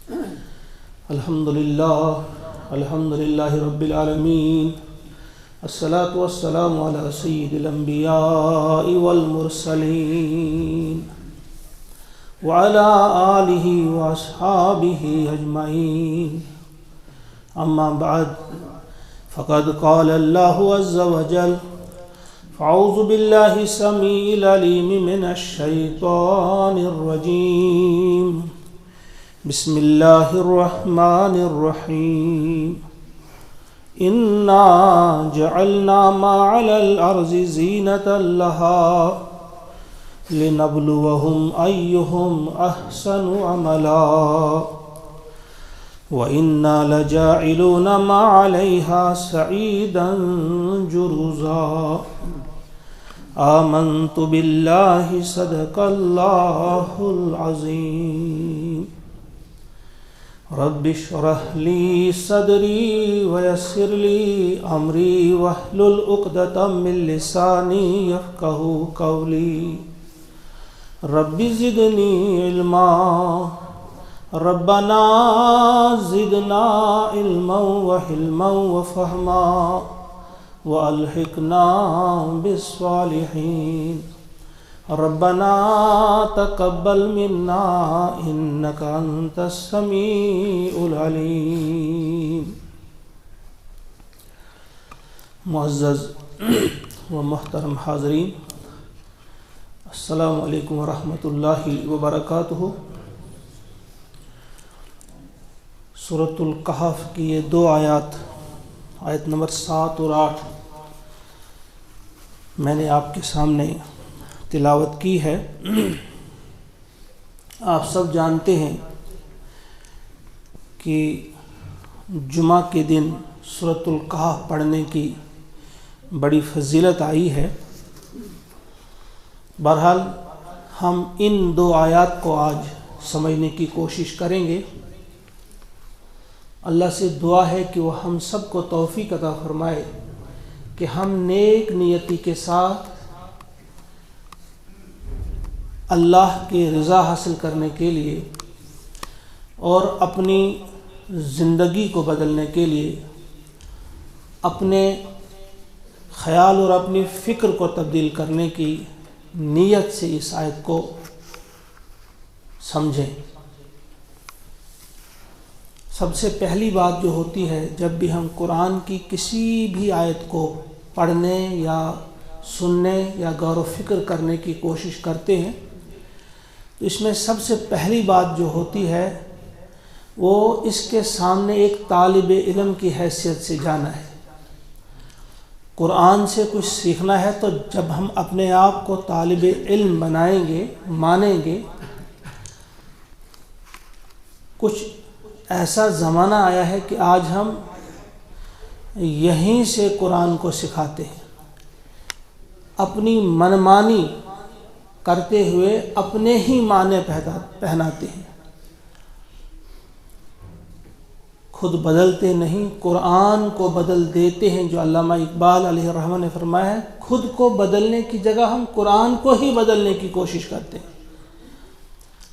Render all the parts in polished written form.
الحمد للہ رب العالمین، الصلاة والسلام علی سید الانبیاء والمرسلین وعلی آلہ واصحابہ اجمعین، اما بعد فقد قال اللہ عز وجل فاعوذ باللہ السمیع العلیم من الشیطان الرجیم، بسم اللہ الرحمن الرحیم، انا جعلنا ما علی الارض زینة لہا لنبلوہم ایہم احسن عملا وَإِنَّا لَجَاعِلُونَ مَا عَلَيْهَا سَعِيدًا جُرُزًا آمنت بِاللَّهِ صدق اللَّهُ العظيم رب اشرح لي صدري ويسر لي أمري واحلل عقدة من لساني يفقهوا قولي رب زدني علما ربنا زدنا علما وحلما وفهما والحقنا بالصالحين ربنا تقبل منا انك انت السميع العليم۔ معزز و محترم حاضرین، السلام علیکم ورحمۃ اللہ وبرکاتہ۔ سورۃ الکہف کی یہ دو آیات نمبر 7 اور 8 میں نے آپ کے سامنے تلاوت کی ہے۔ آپ سب جانتے ہیں کہ جمعہ کے دن سورۃ الکہف پڑھنے کی بڑی فضیلت آئی ہے۔ بہرحال ہم ان دو آیات کو آج سمجھنے کی کوشش کریں گے۔ اللہ سے دعا ہے کہ وہ ہم سب کو توفیق عطا فرمائے کہ ہم نیک نیتی کے ساتھ اللہ کی رضا حاصل کرنے کے لیے اور اپنی زندگی کو بدلنے کے لیے اپنے خیال اور اپنی فکر کو تبدیل کرنے کی نیت سے اس آیت کو سمجھیں۔ سب سے پہلی بات جو ہوتی ہے، جب بھی ہم قرآن کی کسی بھی آیت کو پڑھنے یا سننے یا غور و فکر کرنے کی کوشش کرتے ہیں تو اس میں سب سے پہلی بات جو ہوتی ہے وہ اس کے سامنے ایک طالب علم کی حیثیت سے جانا ہے۔ قرآن سے کچھ سیکھنا ہے تو جب ہم اپنے آپ کو طالب علم بنائیں گے، مانیں گے، کچھ ایسا زمانہ آیا ہے کہ آج ہم یہیں سے قرآن کو سکھاتے ہیں، اپنی منمانی کرتے ہوئے اپنے ہی معنی پہناتے ہیں، خود بدلتے نہیں، قرآن کو بدل دیتے ہیں۔ جو علامہ اقبال علیہ الرحمہ نے فرمایا ہے، خود کو بدلنے کی جگہ ہم قرآن کو ہی بدلنے کی کوشش کرتے ہیں۔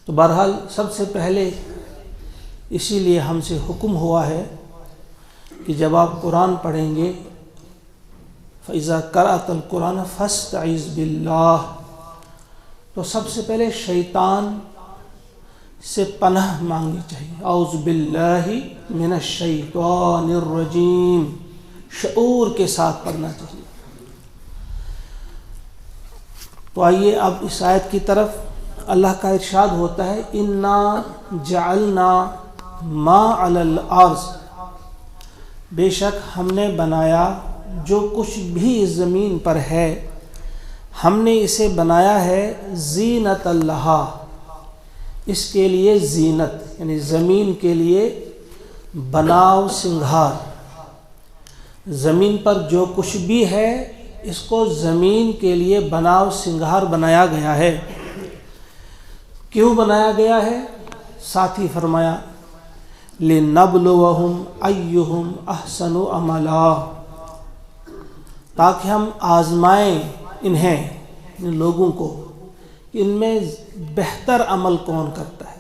تو بہرحال سب سے پہلے اسی لیے ہم سے حکم ہوا ہے کہ جب آپ قرآن پڑھیں گے فَإِذَا قَرَأْتَ الْقُرْآنَ فَاسْتَعِذْ بِاللَّهِ، تو سب سے پہلے شیطان سے پناہ مانگنی چاہیے۔ اعوذ باللہ من الشیطان الرجیم، شعور کے ساتھ پڑھنا چاہیے۔ تو آئیے اب اس آیت کی طرف۔ اللہ کا ارشاد ہوتا ہے انا جعلنا ما علی الارض، بے شک ہم نے بنایا جو کچھ بھی اس زمین پر ہے، ہم نے اسے بنایا ہے زینۃ لہا، اس کے لیے زینت یعنی زمین کے لیے بناؤ سنگھار۔ زمین پر جو کچھ بھی ہے اس کو زمین کے لیے بناؤ سنگھار بنایا گیا ہے۔ کیوں بنایا گیا ہے؟ ساتھ ہی فرمایا لِنَبْلُوَهُمْ أَيُّهُمْ أَحْسَنُ عَمَلًا، تاکہ ہم آزمائیں انہیں، ان لوگوں کو، کہ ان میں بہتر عمل کون کرتا ہے۔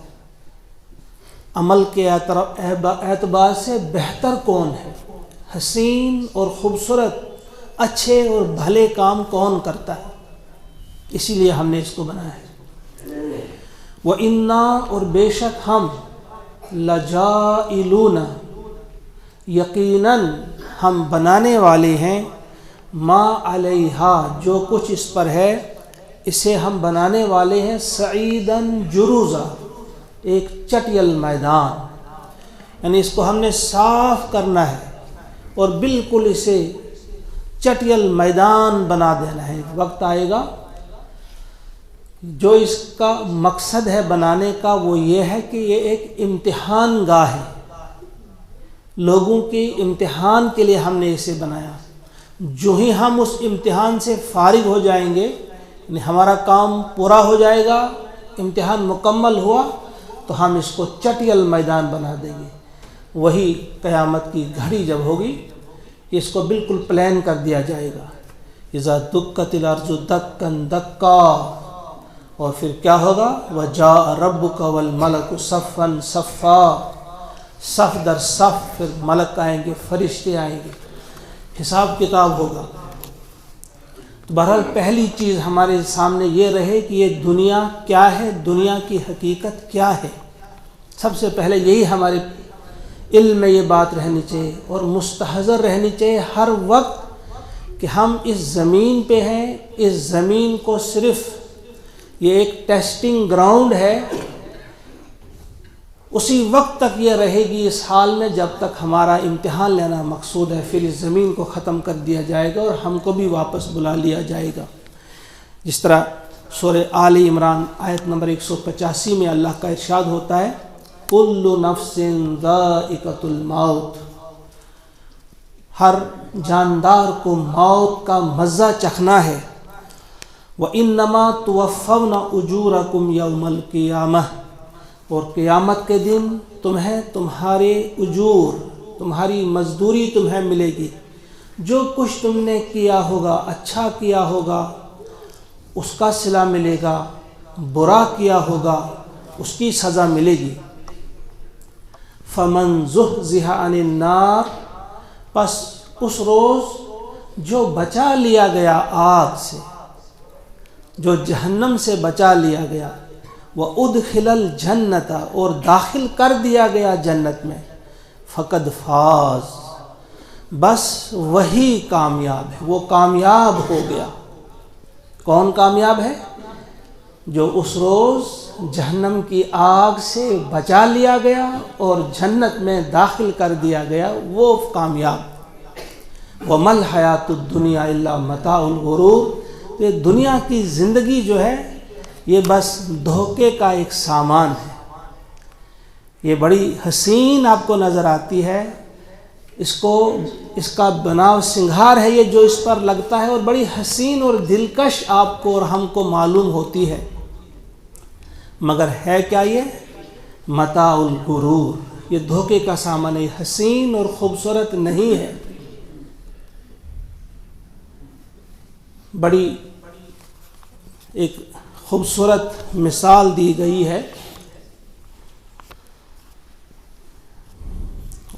عمل کے اعتبار سے بہتر کون ہے، حسین اور خوبصورت اچھے اور بھلے کام کون کرتا ہے، اسی لیے ہم نے اس کو بنایا ہے۔ وَإِنَّا اور بے شک ہم لَجَائِلُونَ یقیناً ہم بنانے والے ہیں، ما علیہا جو کچھ اس پر ہے اسے ہم بنانے والے ہیں، سعیداً جروزا ایک چٹیل میدان، یعنی اس کو ہم نے صاف کرنا ہے اور بالکل اسے چٹیل میدان بنا دینا ہے۔ وقت آئے گا جو اس کا مقصد ہے بنانے کا وہ یہ ہے کہ یہ ایک امتحان گاہ ہے، لوگوں کے امتحان کے لیے ہم نے اسے بنایا۔ جو ہی ہم اس امتحان سے فارغ ہو جائیں گے، یعنی ہمارا کام پورا ہو جائے گا، امتحان مکمل ہوا، تو ہم اس کو چٹیل میدان بنا دیں گے۔ وہی قیامت کی گھڑی جب ہوگی اس کو بالکل پلان کر دیا جائے گا، اذا دکت الارض دکا دکا، اور پھر کیا ہوگا، وجاء ربک والملک صفا صفا، صف در صف، پھر ملک آئیں گے، فرشتے آئیں گے، حساب کتاب ہوگا۔ تو بہرحال پہلی چیز ہمارے سامنے یہ رہے کہ یہ دنیا کیا ہے، دنیا کی حقیقت کیا ہے، سب سے پہلے یہی ہمارے علم میں یہ بات رہنی چاہیے اور مستحضر رہنی چاہیے ہر وقت کہ ہم اس زمین پہ ہیں، اس زمین کو صرف یہ ایک ٹیسٹنگ گراؤنڈ ہے، اسی وقت تک یہ رہے گی اس حال میں جب تک ہمارا امتحان لینا مقصود ہے، پھر اس زمین کو ختم کر دیا جائے گا اور ہم کو بھی واپس بلا لیا جائے گا۔ جس طرح سورہ آل عمران آیت نمبر 185 میں اللہ کا ارشاد ہوتا ہے، کل نفس ذائقۃ الموت، ہر جاندار کو موت کا مزہ چکھنا ہے، وَإِنَّمَا تُوَفَّوْنَ أُجُورَكُمْ يَوْمَ الْقِيَامَةِ، اور قیامت کے دن تمہیں تمہارے اجور، تمہاری مزدوری تمہیں ملے گی، جو کچھ تم نے کیا ہوگا، اچھا کیا ہوگا اس کا صلہ ملے گا، برا کیا ہوگا اس کی سزا ملے گی۔ فَمَنْ زُحْزِحَ عَنِ النَّارِ، پس اس روز جو بچا لیا گیا آگ سے، جو جہنم سے بچا لیا گیا، وَأُدْخِلَ الْجَنَّةَ اور داخل کر دیا گیا جنت میں، فَقَدْ فَاز، بس وہی کامیاب ہے، وہ کامیاب ہو گیا۔ کون کامیاب ہے؟ جو اس روز جہنم کی آگ سے بچا لیا گیا اور جنت میں داخل کر دیا گیا، وہ کامیاب۔ وَمَا الْحَيَاةُ الدُّنْيَا إِلَّا مَتَاعُ الْغُرُورِ، یہ دنیا کی زندگی جو ہے یہ بس دھوکے کا ایک سامان ہے، یہ بڑی حسین آپ کو نظر آتی ہے، اس کا بناؤ سنگھار ہے یہ جو اس پر لگتا ہے، اور بڑی حسین اور دلکش آپ کو اور ہم کو معلوم ہوتی ہے، مگر ہے کیا یہ؟ متاع الغرور، یہ دھوکے کا سامان ہے، حسین اور خوبصورت نہیں ہے۔ بڑی ایک خوبصورت مثال دی گئی ہے،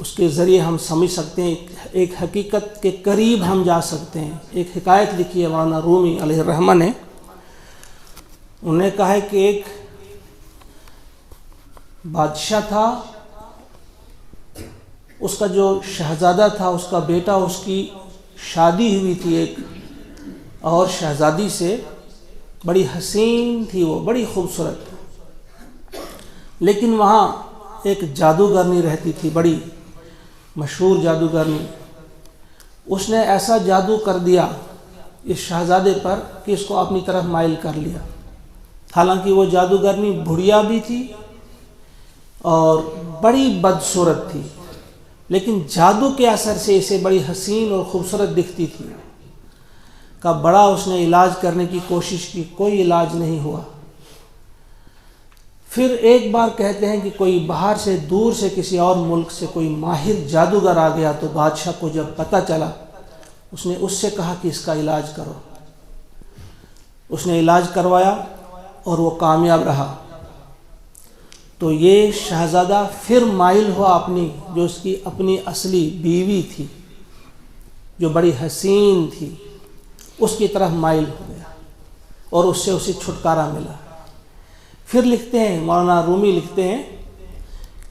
اس کے ذریعے ہم سمجھ سکتے ہیں، ایک حقیقت کے قریب ہم جا سکتے ہیں۔ ایک حکایت لکھی ہے مولانا رومی علیہ الرحمہ نے، انہوں نے کہا ہے کہ ایک بادشاہ تھا، اس کا جو شہزادہ تھا، اس کا بیٹا، اس کی شادی ہوئی تھی ایک اور شہزادی سے، بڑی حسین تھی وہ، بڑی خوبصورت، لیکن وہاں ایک جادوگرنی رہتی تھی، بڑی مشہور جادوگرنی۔ اس نے ایسا جادو کر دیا اس شہزادے پر کہ اس کو اپنی طرف مائل کر لیا، حالانکہ وہ جادوگرنی بڑھیا بھی تھی اور بڑی بدصورت تھی، لیکن جادو کے اثر سے اسے بڑی حسین اور خوبصورت دکھتی تھی۔ کا بڑا اس نے علاج کرنے کی کوشش کی، کوئی علاج نہیں ہوا۔ پھر ایک بار کہتے ہیں کہ کوئی باہر سے، دور سے، کسی اور ملک سے کوئی ماہر جادوگر آ گیا، تو بادشاہ کو جب پتہ چلا، اس نے اس سے کہا کہ اس کا علاج کرو۔ اس نے علاج کروایا اور وہ کامیاب رہا۔ تو یہ شہزادہ پھر مائل ہوا اپنی جو اس کی اپنی اصلی بیوی تھی جو بڑی حسین تھی اس کی طرف مائل ہو گیا اور اس سے اسے چھٹکارا ملا۔ پھر لکھتے ہیں مولانا رومی لکھتے ہیں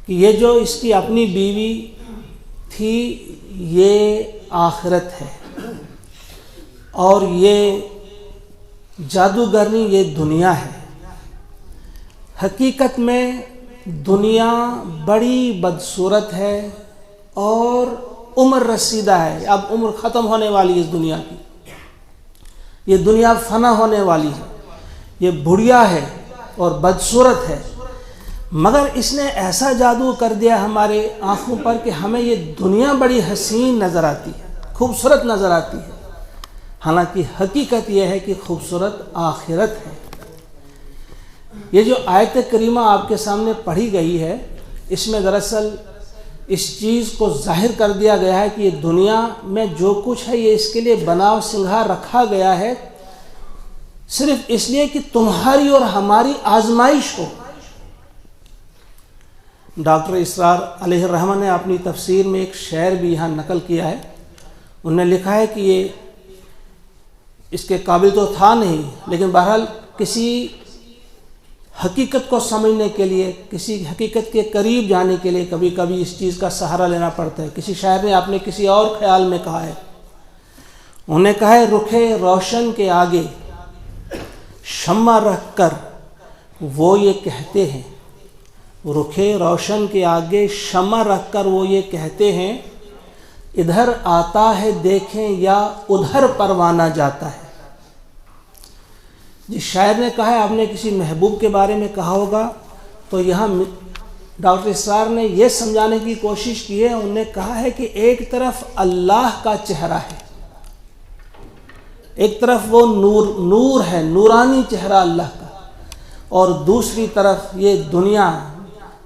کہ یہ جو اس کی اپنی بیوی تھی یہ آخرت ہے اور یہ جادوگرنی یہ دنیا ہے۔ حقیقت میں دنیا بڑی بدصورت ہے اور عمر رسیدہ ہے، اب عمر ختم ہونے والی ہے اس دنیا کی، یہ دنیا فنا ہونے والی ہے، یہ بڑھیا ہے اور بدصورت ہے، مگر اس نے ایسا جادو کر دیا ہمارے آنکھوں پر کہ ہمیں یہ دنیا بڑی حسین نظر آتی ہے، خوبصورت نظر آتی ہے، حالانکہ حقیقت یہ ہے کہ خوبصورت آخرت ہے۔ یہ جو آیت کریمہ آپ کے سامنے پڑھی گئی ہے اس میں دراصل اس چیز کو ظاہر کر دیا گیا ہے کہ یہ دنیا میں جو کچھ ہے یہ اس کے لیے بنا و سنگھار رکھا گیا ہے صرف اس لیے کہ تمہاری اور ہماری آزمائش ہو۔ ڈاکٹر اسرار علیہ الرحمہ نے اپنی تفسیر میں ایک شعر بھی یہاں نقل کیا ہے، انہوں نے لکھا ہے کہ یہ اس کے قابل تو تھا نہیں، لیکن بہرحال کسی حقیقت کو سمجھنے کے لیے، کسی حقیقت کے قریب جانے کے لیے کبھی کبھی اس چیز کا سہارا لینا پڑتا ہے۔ کسی شاعر نے اپنے کسی اور خیال میں کہا ہے، انہوں نے کہا ہے رخے روشن کے آگے شمع رکھ کر وہ یہ کہتے ہیں، رخے روشن کے آگے شمع رکھ کر وہ یہ کہتے ہیں، ادھر آتا ہے دیکھیں یا ادھر پروانہ جاتا ہے۔ جس شاعر نے کہا ہے آپ نے کسی محبوب کے بارے میں کہا ہوگا، تو یہاں ڈاکٹر اسرار نے یہ سمجھانے کی کوشش کی ہے، انہوں نے کہا ہے کہ ایک طرف اللہ کا چہرہ ہے، ایک طرف وہ نور ہے، نورانی چہرہ اللہ کا، اور دوسری طرف یہ دنیا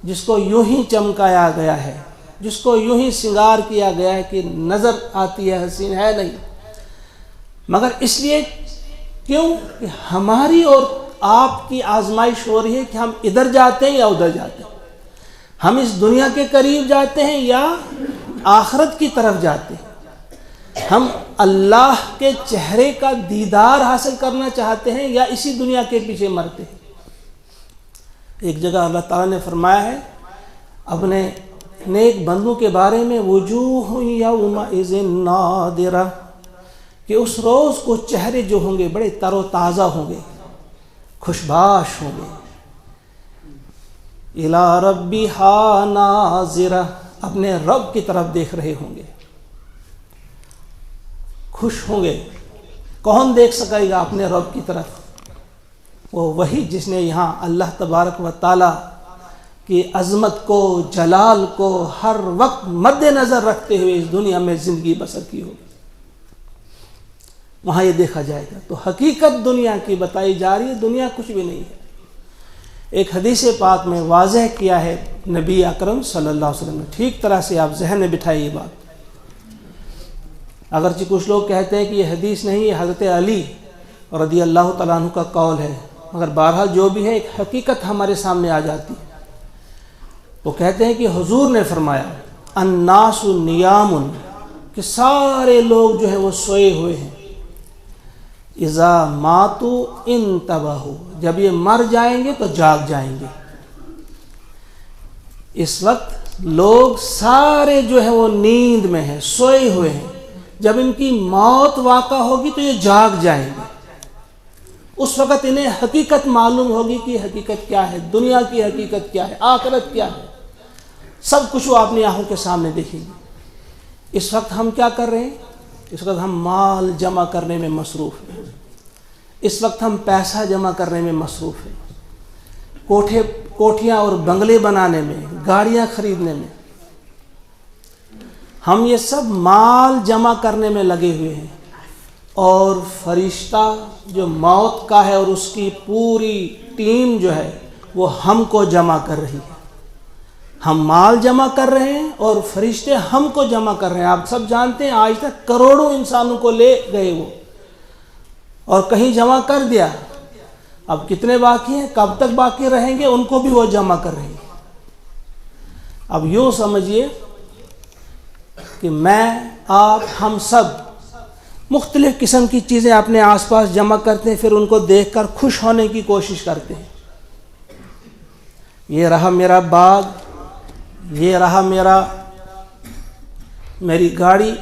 جس کو یوں ہی چمکایا گیا ہے، جس کو یوں ہی سنگار کیا گیا ہے کہ نظر آتی ہے حسین ہے نہیں، مگر اس لیے کیوں کہ ہماری اور آپ کی آزمائش ہو رہی ہے کہ ہم ادھر جاتے ہیں یا ادھر جاتے ہیں، ہم اس دنیا کے قریب جاتے ہیں یا آخرت کی طرف جاتے ہیں، ہم اللہ کے چہرے کا دیدار حاصل کرنا چاہتے ہیں یا اسی دنیا کے پیچھے مرتے ہیں۔ ایک جگہ اللہ تعالیٰ نے فرمایا ہے اپنے نیک بندوں کے بارے میں، وجوہ یومئذ ناظرہ، کہ اس روز کو چہرے جو ہوں گے بڑے تر و تازہ ہوں گے، خوشباش ہوں گے، الی ربہا ناظرہ، اپنے رب کی طرف دیکھ رہے ہوں گے، خوش ہوں گے۔ کون دیکھ سکے گا اپنے رب کی طرف؟ وہ وہی جس نے یہاں اللہ تبارک و تعالی کی عظمت کو، جلال کو ہر وقت مد نظر رکھتے ہوئے اس دنیا میں زندگی بسر کی ہوگی، وہاں یہ دیکھا جائے گا۔ تو حقیقت دنیا کی بتائی جا رہی ہے، دنیا کچھ بھی نہیں ہے۔ ایک حدیث پاک میں واضح کیا ہے نبی اکرم صلی اللہ علیہ وسلم نے، ٹھیک طرح سے آپ ذہن میں بٹھائیے یہ بات۔ اگرچہ کچھ لوگ کہتے ہیں کہ یہ حدیث نہیں، یہ حضرت علی رضی اللہ تعالیٰ عنہ کا قول ہے، مگر بہرحال جو بھی ہے ایک حقیقت ہمارے سامنے آ جاتی ہے۔ وہ کہتے ہیں کہ حضور نے فرمایا الناس نیام، کہ سارے لوگ جو ہیں وہ سوئے ہوئے ہیں، اذا ماتوا انتبہوا، جب یہ مر جائیں گے تو جاگ جائیں گے۔ اس وقت لوگ سارے جو ہیں وہ نیند میں ہیں، سوئے ہوئے ہیں، جب ان کی موت واقع ہوگی تو یہ جاگ جائیں گے، اس وقت انہیں حقیقت معلوم ہوگی کہ حقیقت کیا ہے، دنیا کی حقیقت کیا ہے، آخرت کیا ہے، سب کچھ وہ اپنی آنکھوں کے سامنے دیکھیں گے۔ اس وقت ہم کیا کر رہے ہیں؟ اس وقت ہم مال جمع کرنے میں مصروف ہیں، اس وقت ہم پیسہ جمع کرنے میں مصروف ہیں، کوٹھیاں اور بنگلے بنانے میں، گاڑیاں خریدنے میں، ہم یہ سب مال جمع کرنے میں لگے ہوئے ہیں، اور فرشتہ جو موت کا ہے اور اس کی پوری ٹیم جو ہے وہ ہم کو جمع کر رہی ہے۔ ہم مال جمع کر رہے ہیں اور فرشتے ہم کو جمع کر رہے ہیں۔ آپ سب جانتے ہیں آج تک کروڑوں انسانوں کو لے گئے وہ، اور کہیں جمع کر دیا، اب کتنے باقی ہیں، کب تک باقی رہیں گے، ان کو بھی وہ جمع کر رہے ہیں۔ اب یوں سمجھیے کہ میں، آپ، ہم سب مختلف قسم کی چیزیں اپنے آس پاس جمع کرتے ہیں، پھر ان کو دیکھ کر خوش ہونے کی کوشش کرتے ہیں. یہ رہا میرا باغ، یہ رہا میری گاڑی،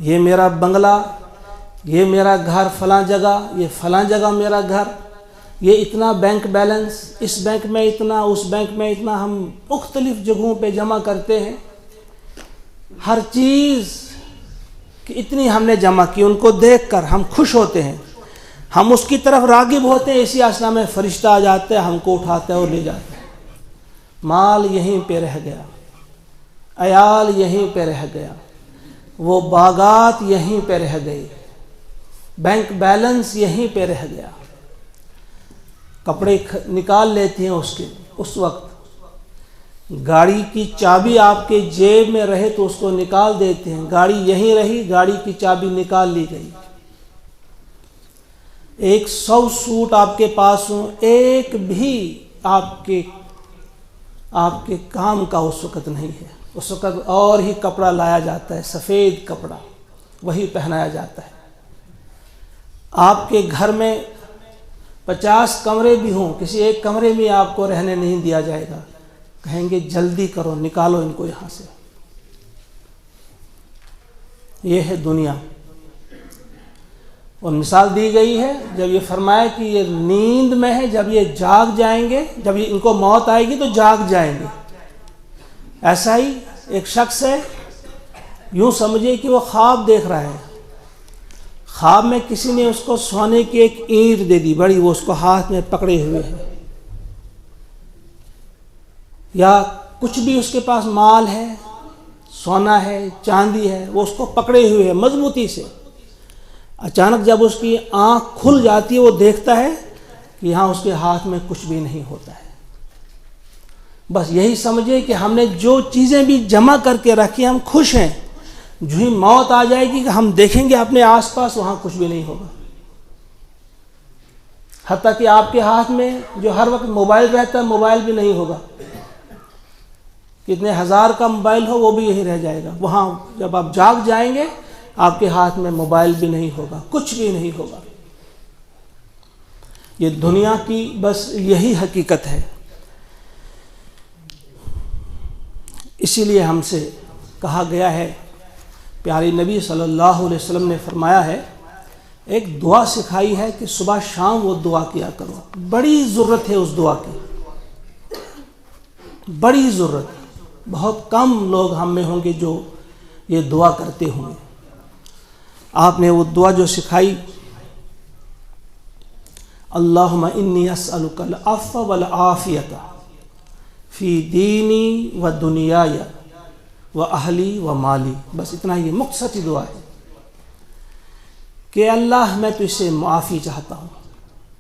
یہ میرا بنگلہ، یہ میرا گھر فلاں جگہ، یہ فلاں جگہ میرا گھر، یہ اتنا بینک بیلنس، اس بینک میں اتنا، اس بینک میں اتنا. ہم مختلف جگہوں پہ جمع کرتے ہیں. ہر چیز کہ اتنی ہم نے جمع کی، ان کو دیکھ کر ہم خوش ہوتے ہیں، ہم اس کی طرف راغب ہوتے ہیں. اسی اسنا میں فرشتہ آ جاتا ہے، ہم کو اٹھاتا ہے اور لے جاتا ہے. مال یہیں پہ رہ گیا، عیال یہیں پہ رہ گیا، وہ باغات یہیں پہ رہ گئی، بینک بیلنس یہیں پہ رہ گیا. کپڑے نکال لیتے ہیں اس وقت. گاڑی کی چابی آپ کے جیب میں رہے تو اس کو نکال دیتے ہیں، گاڑی یہیں رہی، گاڑی کی چابی نکال لی گئی. 100 سوٹ آپ کے پاس ہوں، ایک بھی آپ کے کام کا اس وقت نہیں ہے. اس وقت اور ہی کپڑا لایا جاتا ہے، سفید کپڑا، وہی پہنایا جاتا ہے. آپ کے گھر میں 50 کمرے بھی ہوں، کسی ایک کمرے میں آپ کو رہنے نہیں دیا جائے گا. کہیں گے جلدی کرو، نکالو ان کو یہاں سے. یہ ہے دنیا. اور مثال دی گئی ہے جب یہ فرمایا کہ یہ نیند میں ہے، جب یہ جاگ جائیں گے، جب ان کو موت آئے گی تو جاگ جائیں گے. ایسا ہی ایک شخص ہے، یوں سمجھے کہ وہ خواب دیکھ رہا ہے. خواب میں کسی نے اس کو سونے کی ایک اینٹ دے دی بڑی، وہ اس کو ہاتھ میں پکڑے ہوئے ہے، یا کچھ بھی اس کے پاس مال ہے، سونا ہے، چاندی ہے، وہ اس کو پکڑے ہوئے ہے مضبوطی سے. اچانک جب اس کی آنکھ کھل جاتی ہے، وہ دیکھتا ہے کہ یہاں اس کے ہاتھ میں کچھ بھی نہیں ہوتا ہے. بس یہی سمجھے کہ ہم نے جو چیزیں بھی جمع کر کے رکھی، ہم خوش ہیں. جو ہی موت آ جائے گی کہ ہم دیکھیں گے اپنے آس پاس، وہاں کچھ بھی نہیں ہوگا. حتیٰ کہ آپ کے ہاتھ میں جو ہر وقت موبائل رہتا ہے، موبائل بھی نہیں ہوگا. کتنے ہزار کا موبائل ہو، وہ بھی یہی رہ جائے گا. وہاں جب آپ جاگ جائیں گے، آپ کے ہاتھ میں موبائل بھی نہیں ہوگا، کچھ بھی نہیں ہوگا. یہ دنیا کی بس یہی حقیقت ہے. اسی لیے ہم سے کہا گیا ہے، پیارے نبی صلی اللہ علیہ وسلم نے فرمایا ہے، ایک دعا سکھائی ہے کہ صبح شام وہ دعا کیا کرو. بڑی ضرورت ہے اس دعا کی، بڑی ضرورت. بہت کم لوگ ہم میں ہوں گے جو یہ دعا کرتے ہوں گے. آپ نے وہ دعا جو سکھائی، اللہم انی اسألک العفو والعافیۃ فی دینی و دنیای و اہلی و مالی. بس اتنا ہی مختصر دعا ہے کہ اللہ میں تجھ سے معافی چاہتا ہوں.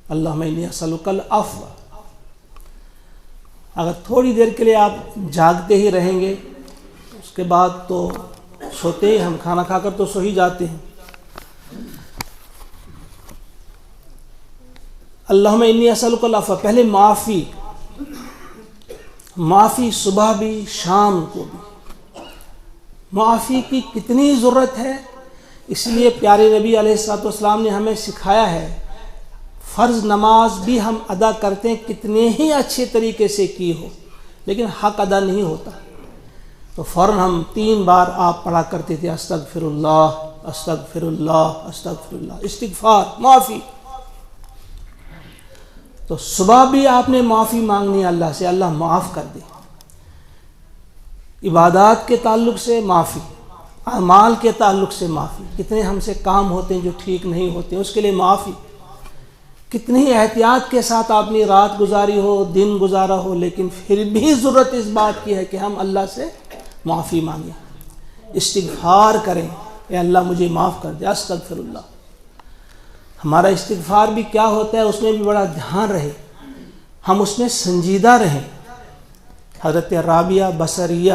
اللہم انی اسألک العفو. اگر تھوڑی دیر کے لیے آپ جاگتے ہی رہیں گے، اس کے بعد تو سوتے ہی، ہم کھانا کھا کر تو سو ہی جاتے ہیں. اللہم انی اسألک العفو، پہلے معافی صبح بھی شام کو بھی. معافی کی کتنی ضرورت ہے. اس لیے پیارے نبی علیہ الصلوۃ والسلام نے ہمیں سکھایا ہے، فرض نماز بھی ہم ادا کرتے ہیں، کتنے ہی اچھے طریقے سے کی ہو، لیکن حق ادا نہیں ہوتا تو فوراً ہم 3 بار آپ پڑھا کرتے تھے، استغفر اللہ استغفر اللہ استغفر اللہ، استغفار، معافی. تو صبح بھی آپ نے معافی مانگنی ہے اللہ سے، اللہ معاف کر دے. عبادات کے تعلق سے معافی، اعمال کے تعلق سے معافی. کتنے ہم سے کام ہوتے ہیں جو ٹھیک نہیں ہوتے، اس کے لیے معافی. کتنی احتیاط کے ساتھ آپ نے رات گزاری ہو، دن گزارا ہو، لیکن پھر بھی ضرورت اس بات کی ہے کہ ہم اللہ سے معافی مانگیں، استغفار کریں، اے اللہ مجھے معاف کر دے، استغفر اللہ. ہمارا استغفار بھی کیا ہوتا ہے، اس میں بھی بڑا دھیان رہے، ہم اس میں سنجیدہ رہیں. حضرت رابعہ بصریہ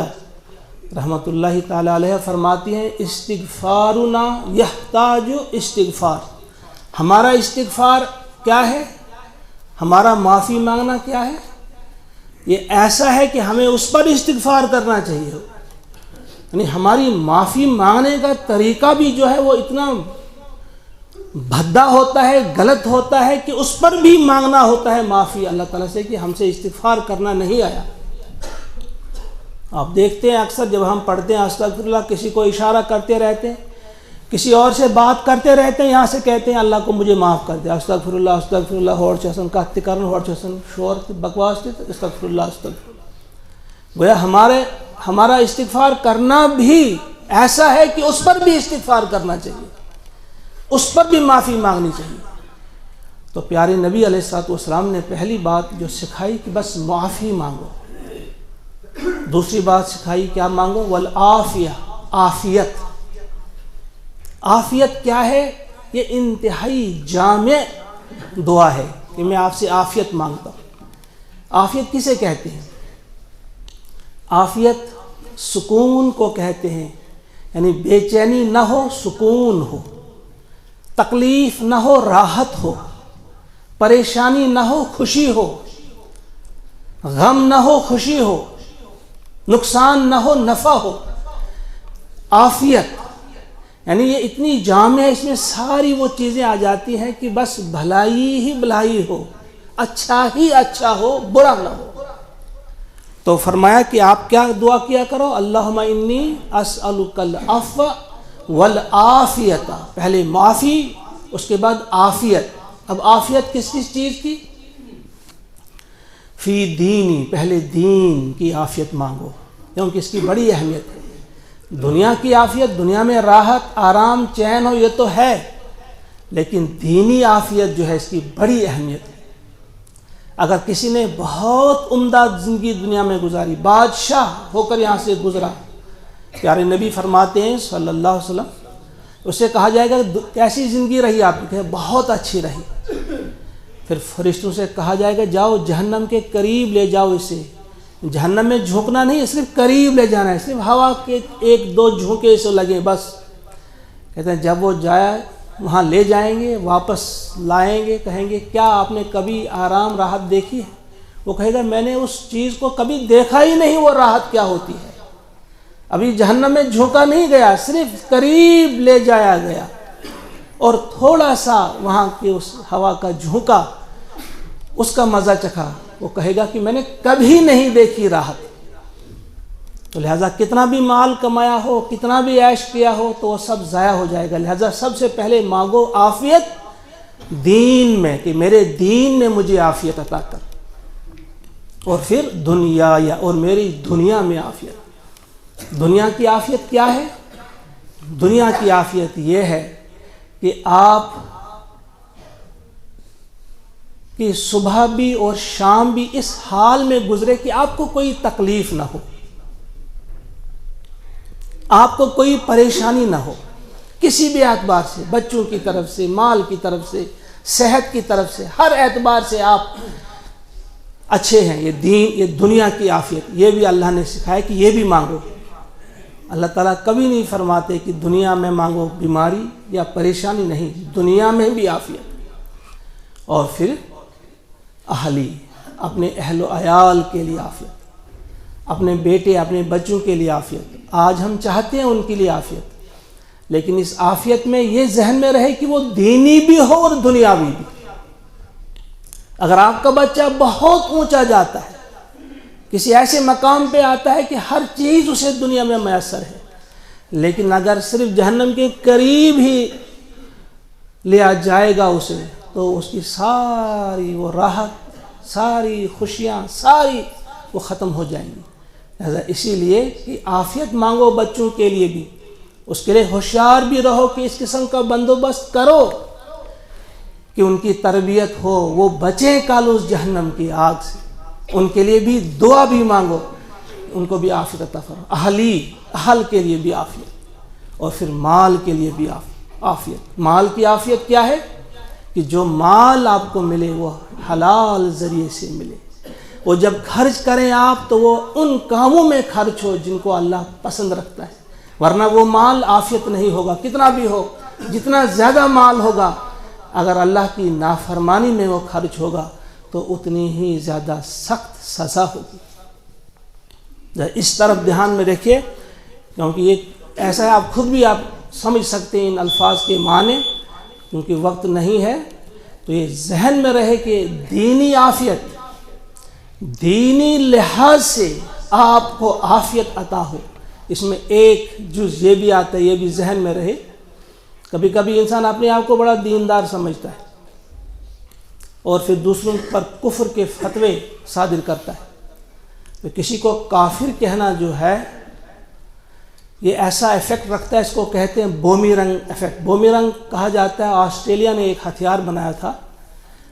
رحمۃ اللہ تعالی علیہ فرماتی ہیں، استغفارنا یحتاج استغفار. ہمارا استغفار کیا ہے، ہمارا معافی مانگنا کیا ہے، یہ ایسا ہے کہ ہمیں اس پر استغفار کرنا چاہیے. یعنی ہماری معافی مانگنے کا طریقہ بھی جو ہے وہ اتنا بھدا ہوتا ہے، غلط ہوتا ہے کہ اس پر بھی مانگنا ہوتا ہے معافی اللہ تعالیٰ سے کہ ہم سے استغفار کرنا نہیں آیا. آپ دیکھتے ہیں اکثر جب ہم پڑھتے ہیں استغفر اللہ، کسی کو اشارہ کرتے رہتے ہیں، کسی اور سے بات کرتے رہتے ہیں، یہاں سے کہتے ہیں اللہ کو مجھے معاف کر دے، استغفر اللہ ہور چسن کہتے کرن ہور چسن شور بکواس تھے، استغفر اللہ. گویا ہمارا استغفار کرنا بھی ایسا ہے کہ اس پر بھی استغفار کرنا چاہیے، اس پر بھی معافی مانگنی چاہیے. تو پیارے نبی علیہ الصلوۃ والسلام نے پہلی بات جو سکھائی کہ بس معافی مانگو. دوسری بات سکھائی کیا مانگو؟ والعافیہ، عافیت. عافیت کیا ہے؟ یہ انتہائی جامع دعا ہے کہ میں آپ سے عافیت مانگتا ہوں. عافیت کسے کہتے ہیں؟ عافیت سکون کو کہتے ہیں. یعنی بے چینی نہ ہو، سکون ہو، تکلیف نہ ہو، راحت ہو، پریشانی نہ ہو، خوشی ہو، غم نہ ہو، خوشی ہو، نقصان نہ ہو، نفع ہو. عافیت یعنی یہ اتنی جامع ہے، اس میں ساری وہ چیزیں آ جاتی ہیں کہ بس بھلائی ہی بھلائی ہو، اچھا ہی اچھا ہو، برا نہ ہو. تو فرمایا کہ آپ کیا دعا کیا کرو؟ اللہم انی اسألک العفو والعافیت. پہلے معافی، اس کے بعد عافیت. اب عافیت کس چیز کی؟ فی دینی، پہلے دین کی عافیت مانگو، کیونکہ اس کی بڑی اہمیت ہے. دنیا کی عافیت، دنیا میں راحت، آرام، چین ہو، یہ تو ہے، لیکن دینی عافیت جو ہے اس کی بڑی اہمیت ہے. اگر کسی نے بہت عمدہ زندگی دنیا میں گزاری، بادشاہ ہو کر یہاں سے گزرا، پیارے نبی فرماتے ہیں صلی اللہ علیہ وسلم، اس سے کہا جائے گا کیسی زندگی رہی آپ کی؟ بہت اچھی رہی. پھر فرشتوں سے کہا جائے گا جاؤ جہنم کے قریب لے جاؤ اسے. جہنم میں جھونکنا نہیں، صرف قریب لے جانا ہے، صرف ہوا کے ایک دو جھونکے اسے لگے بس. کہتے ہیں جب وہ جائے وہاں لے جائیں گے، واپس لائیں گے، کہیں گے کیا آپ نے کبھی آرام راحت دیکھی ہے؟ وہ کہے گا میں نے اس چیز کو کبھی دیکھا ہی نہیں، وہ راحت کیا ہوتی ہے. ابھی جہنم میں جھونکا نہیں گیا، صرف قریب لے جایا گیا اور تھوڑا سا وہاں کی اس ہوا کا جھونکا، اس کا مزہ چکھا. وہ کہے گا کہ میں نے کبھی نہیں دیکھی راحت. تو لہٰذا کتنا بھی مال کمایا ہو، کتنا بھی عیش کیا ہو، تو وہ سب ضائع ہو جائے گا. لہٰذا سب سے پہلے مانگو عافیت دین میں، کہ میرے دین میں مجھے عافیت عطا کر، اور پھر دنیا اور میری دنیا میں عافیت. دنیا کی عافیت کیا ہے؟ دنیا کی عافیت یہ ہے کہ آپ کی صبح بھی اور شام بھی اس حال میں گزرے کہ آپ کو کوئی تکلیف نہ ہو، آپ کو کوئی پریشانی نہ ہو کسی بھی اعتبار سے، بچوں کی طرف سے، مال کی طرف سے، صحت کی طرف سے، ہر اعتبار سے آپ اچھے ہیں. یہ دین، یہ دنیا کی عافیت، یہ بھی اللہ نے سکھایا کہ یہ بھی مانگو. اللہ تعالیٰ کبھی نہیں فرماتے کہ دنیا میں مانگو بیماری یا پریشانی، نہیں، دنیا میں بھی عافیت. اور پھر اہلی، اپنے اہل و عیال کے لیے عافیت، اپنے بیٹے اپنے بچوں کے لیے عافیت. آج ہم چاہتے ہیں ان کے لیے عافیت، لیکن اس عافیت میں یہ ذہن میں رہے کہ وہ دینی بھی ہو اور دنیاوی بھی. اگر آپ کا بچہ بہت اونچا جاتا ہے، کسی ایسے مقام پہ آتا ہے کہ ہر چیز اسے دنیا میں میسر ہے، لیکن اگر صرف جہنم کے قریب ہی لیا جائے گا اسے، تو اس کی ساری وہ راحت، ساری خوشیاں، ساری وہ ختم ہو جائیں گی. لہذا اسی لیے کہ عافیت مانگو بچوں کے لیے بھی، اس کے لیے ہوشیار بھی رہو کہ اس قسم کا بندوبست کرو کہ ان کی تربیت ہو، وہ بچیں کل اس جہنم کی آگ سے. ان کے لیے بھی دعا بھی مانگو، ان کو بھی عافیت عطا فرما. اہل کے لیے بھی عافیت، اور پھر مال کے لیے بھی عافیت. مال کی عافیت کیا ہے؟ کہ جو مال آپ کو ملے وہ حلال ذریعے سے ملے. وہ جب خرچ کریں آپ تو وہ ان کاموں میں خرچ ہو جن کو اللہ پسند رکھتا ہے، ورنہ وہ مال عافیت نہیں ہوگا. کتنا بھی ہو، جتنا زیادہ مال ہوگا، اگر اللہ کی نافرمانی میں وہ خرچ ہوگا تو اتنی ہی زیادہ سخت سزا ہوگی۔ اس طرف دھیان میں رکھیے، کیونکہ یہ ایسا ہے آپ خود بھی آپ سمجھ سکتے ہیں ان الفاظ کے معنی، کیونکہ وقت نہیں ہے، تو یہ ذہن میں رہے کہ دینی عافیت، دینی لحاظ سے آپ کو عافیت عطا ہو، اس میں ایک جز یہ بھی آتا ہے، یہ بھی ذہن میں رہے۔ کبھی کبھی انسان اپنے آپ کو بڑا دیندار سمجھتا ہے اور پھر دوسروں پر کفر کے فتوے صادر کرتا ہے، تو کسی کو کافر کہنا جو ہے یہ ایسا ایفیکٹ رکھتا ہے، اس کو کہتے ہیں بومیرنگ ایفیکٹ۔ بومیرنگ کہا جاتا ہے، آسٹریلیا نے ایک ہتھیار بنایا تھا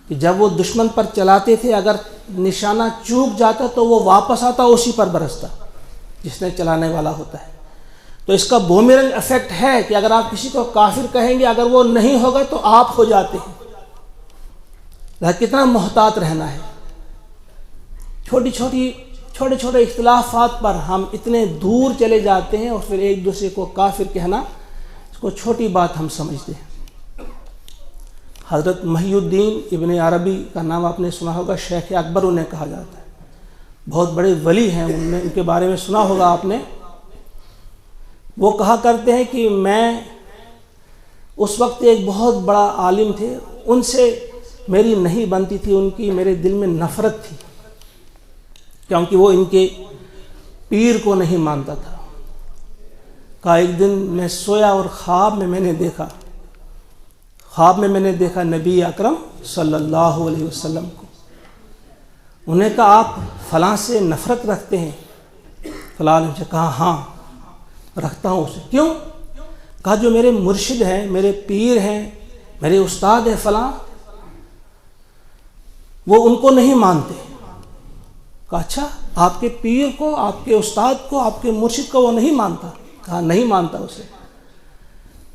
کہ جب وہ دشمن پر چلاتے تھے، اگر نشانہ چوک جاتا تو وہ واپس آتا اسی پر برستا جس نے چلانے والا ہوتا ہے۔ تو اس کا بومیرنگ ایفیکٹ ہے کہ اگر آپ کسی کو کافر کہیں گے، اگر وہ نہیں ہوگا تو آپ ہو جاتے ہیں۔ کتنا محتاط رہنا ہے، چھوٹے چھوٹے اختلافات پر ہم اتنے دور چلے جاتے ہیں اور پھر ایک دوسرے کو کافر کہنا اس کو چھوٹی بات ہم سمجھتے ہیں۔ حضرت محی الدین ابن عربی کا نام آپ نے سنا ہوگا، شیخ اکبر انہیں کہا جاتا ہے، بہت بڑے ولی ہیں، ان کے بارے میں سنا ہوگا آپ نے۔ وہ کہا کرتے ہیں کہ میں اس وقت ایک بہت بڑا عالم تھے، ان سے میری نہیں بنتی تھی، ان کی میرے دل میں نفرت تھی، کیونکہ وہ ان کے پیر کو نہیں مانتا تھا۔ کہا ایک دن میں سویا اور خواب میں میں نے دیکھا نبی اکرم صلی اللہ علیہ وسلم کو۔ انہیں کہا آپ فلاں سے نفرت رکھتے ہیں؟ فلاں نے کہا ہاں رکھتا ہوں اسے۔ کیوں؟ کہا جو میرے مرشد ہیں، میرے پیر ہیں، میرے استاد ہیں فلاں، وہ ان کو نہیں مانتے۔ کہا اچھا، آپ کے پیر کو، آپ کے استاد کو، آپ کے مرشد کو وہ نہیں مانتا؟ کہا نہیں مانتا اسے۔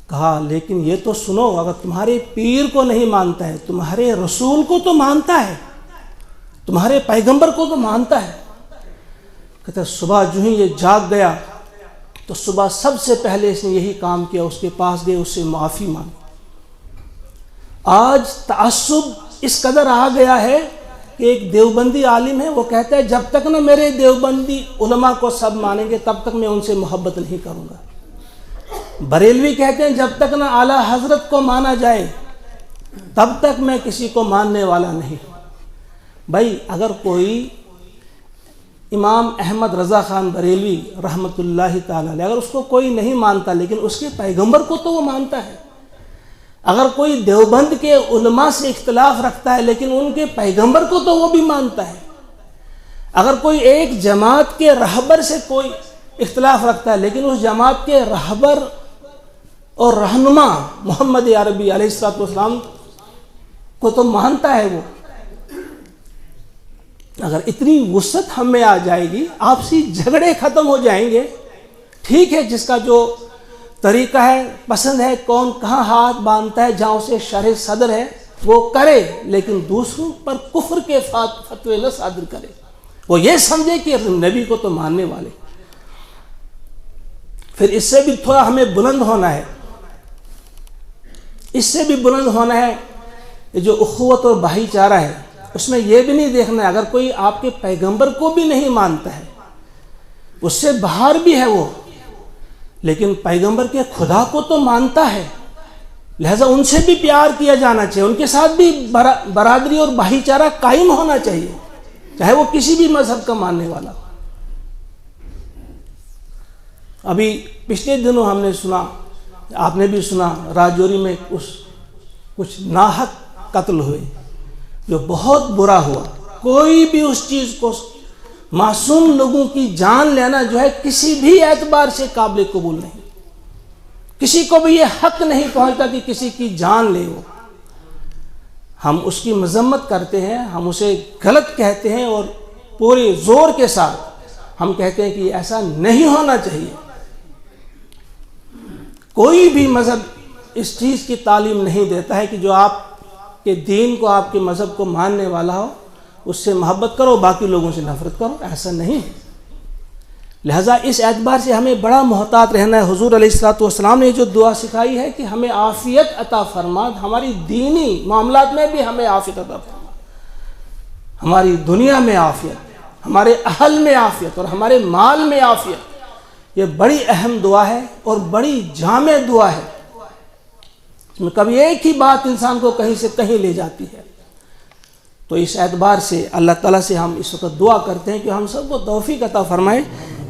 کہا لیکن یہ تو سنو، اگر تمہارے پیر کو نہیں مانتا ہے، تمہارے رسول کو تو مانتا ہے، تمہارے پیغمبر کو تو مانتا ہے۔ کہتا صبح جو ہی یہ جاگ گیا تو صبح سب سے پہلے اس نے یہی کام کیا، اس کے پاس گئے، اس سے معافی مانگی۔ آج تعصب اس قدر آ گیا ہے کہ ایک دیوبندی عالم ہے، وہ کہتا ہے جب تک نہ میرے دیوبندی علماء کو سب مانیں گے تب تک میں ان سے محبت نہیں کروں گا۔ بریلوی کہتے ہیں جب تک نہ اعلیٰ حضرت کو مانا جائے تب تک میں کسی کو ماننے والا نہیں۔ بھائی اگر کوئی امام احمد رضا خان بریلوی رحمۃ اللہ تعالی علیہ، اگر اس کو کوئی نہیں مانتا لیکن اس کے پیغمبر کو تو وہ مانتا ہے، اگر کوئی دیوبند کے علماء سے اختلاف رکھتا ہے لیکن ان کے پیغمبر کو تو وہ بھی مانتا ہے، اگر کوئی ایک جماعت کے رہبر سے کوئی اختلاف رکھتا ہے لیکن اس جماعت کے رہبر اور رہنما محمد عربی علیہ السلام کو تو مانتا ہے وہ۔ اگر اتنی وسعت ہم میں آ جائے گی، آپسی جھگڑے ختم ہو جائیں گے۔ ٹھیک ہے، جس کا جو طریقہ ہے، پسند ہے، کون کہاں ہاتھ باندھتا ہے، جہاں اسے شرح صدر ہے وہ کرے، لیکن دوسروں پر کفر کے فتوے نہ صادر کرے۔ وہ یہ سمجھے کہ نبی کو تو ماننے والے۔ پھر اس سے بھی تھوڑا ہمیں بلند ہونا ہے، اس سے بھی بلند ہونا ہے۔ یہ جو اخوت اور بھائی چارہ ہے، اس میں یہ بھی نہیں دیکھنا ہے اگر کوئی آپ کے پیغمبر کو بھی نہیں مانتا ہے، اس سے باہر بھی ہے وہ، لیکن پیغمبر کے خدا کو تو مانتا ہے، لہذا ان سے بھی پیار کیا جانا چاہیے، ان کے ساتھ بھی برادری اور بھائی چارہ قائم ہونا چاہیے، چاہے وہ کسی بھی مذہب کا ماننے والا ہو۔ ابھی پچھلے دنوں ہم نے سنا، آپ نے بھی سنا، راجوری میں کچھ ناحق قتل ہوئے، جو بہت برا ہوا۔ کوئی بھی اس چیز کو، معصوم لوگوں کی جان لینا جو ہے کسی بھی اعتبار سے قابل قبول نہیں، کسی کو بھی یہ حق نہیں پہنچتا کہ کسی کی جان لے وہ۔ ہم اس کی مذمت کرتے ہیں، ہم اسے غلط کہتے ہیں اور پورے زور کے ساتھ ہم کہتے ہیں کہ ایسا نہیں ہونا چاہیے۔ کوئی بھی مذہب اس چیز کی تعلیم نہیں دیتا ہے کہ جو آپ کے دین کو، آپ کے مذہب کو ماننے والا ہو اس سے محبت کرو، باقی لوگوں سے نفرت کرو، ایسا نہیں ہے۔ لہٰذا اس اعتبار سے ہمیں بڑا محتاط رہنا ہے۔ حضور علیہ الصلوۃ والسلام نے جو دعا سکھائی ہے کہ ہمیں عافیت عطا فرما، ہماری دینی معاملات میں بھی ہمیں عافیت عطا فرما۔ ہماری دنیا میں عافیت، ہمارے اہل میں عافیت اور ہمارے مال میں عافیت، یہ بڑی اہم دعا ہے اور بڑی جامع دعا ہے، اس میں کبھی ایک ہی بات انسان کو کہیں سے کہیں لے جاتی ہے۔ تو اس اعتبار سے اللہ تعالیٰ سے ہم اس وقت دعا کرتے ہیں کہ ہم سب کو توفیق عطا فرمائے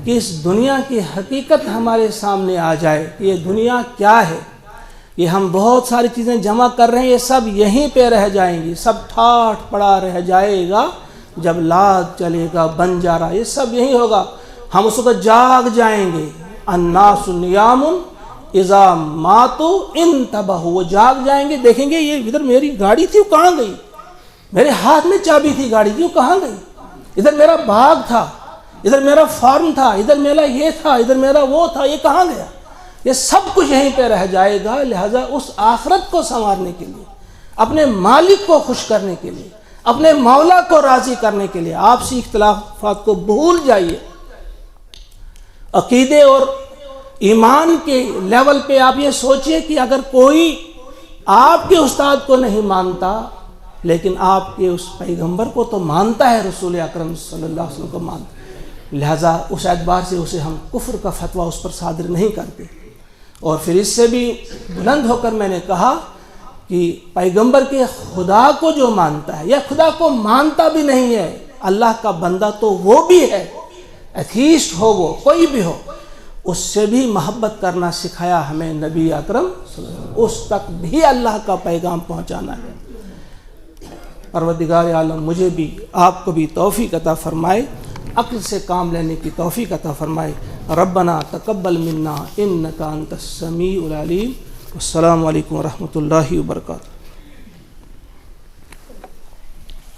کہ اس دنیا کی حقیقت ہمارے سامنے آ جائے کہ یہ دنیا کیا ہے۔ یہ ہم بہت ساری چیزیں جمع کر رہے ہیں، یہ سب یہیں پہ رہ جائیں گی، سب ٹھاٹھ پڑا رہ جائے گا جب لاد چلے گا بن جا رہا، یہ سب یہی ہوگا۔ ہم اس وقت جاگ جائیں گے، الناس نیام اذا ماتوا انتبہوا، وہ جاگ جائیں گے، دیکھیں گے یہ ادھر میری گاڑی تھی وہ کہاں گئی، میرے ہاتھ میں چابی تھی گاڑی کی وہ کہاں گئی، ادھر میرا باغ تھا، ادھر میرا فارم تھا، ادھر میرا یہ تھا، ادھر میرا وہ تھا، یہ کہاں گیا، یہ سب کچھ یہیں پہ رہ جائے گا۔ لہٰذا اس آخرت کو سنوارنے کے لیے، اپنے مالک کو خوش کرنے کے لیے، اپنے مولا کو راضی کرنے کے لیے آپسی اختلافات کو بھول جائیے۔ عقیدے اور ایمان کے لیول پہ آپ یہ سوچئے کہ اگر کوئی آپ کے استاد کو نہیں مانتا لیکن آپ کے اس پیغمبر کو تو مانتا ہے، رسول اکرم صلی اللہ علیہ وسلم کو مانتا ہے، لہٰذا اس اعتبار سے اسے ہم کفر کا فتویٰ اس پر صادر نہیں کرتے۔ اور پھر اس سے بھی بلند ہو کر میں نے کہا کہ پیغمبر کے خدا کو جو مانتا ہے یا خدا کو مانتا بھی نہیں ہے، اللہ کا بندہ تو وہ بھی ہے، ایتھیسٹ ہو وہ کوئی بھی ہو، اس سے بھی محبت کرنا سکھایا ہمیں نبی اکرم صلی اللہ علیہ وسلم، اس تک بھی اللہ کا پیغام پہنچانا ہے۔ پروردگار عالم مجھے بھی آپ کو بھی توفیق عطا فرمائے، عقل سے کام لینے کی توفیق عطا فرمائے۔ ربنا تقبل منا انک انت السمیع العلیم۔ السلام علیکم ورحمۃ اللہ وبرکاتہ۔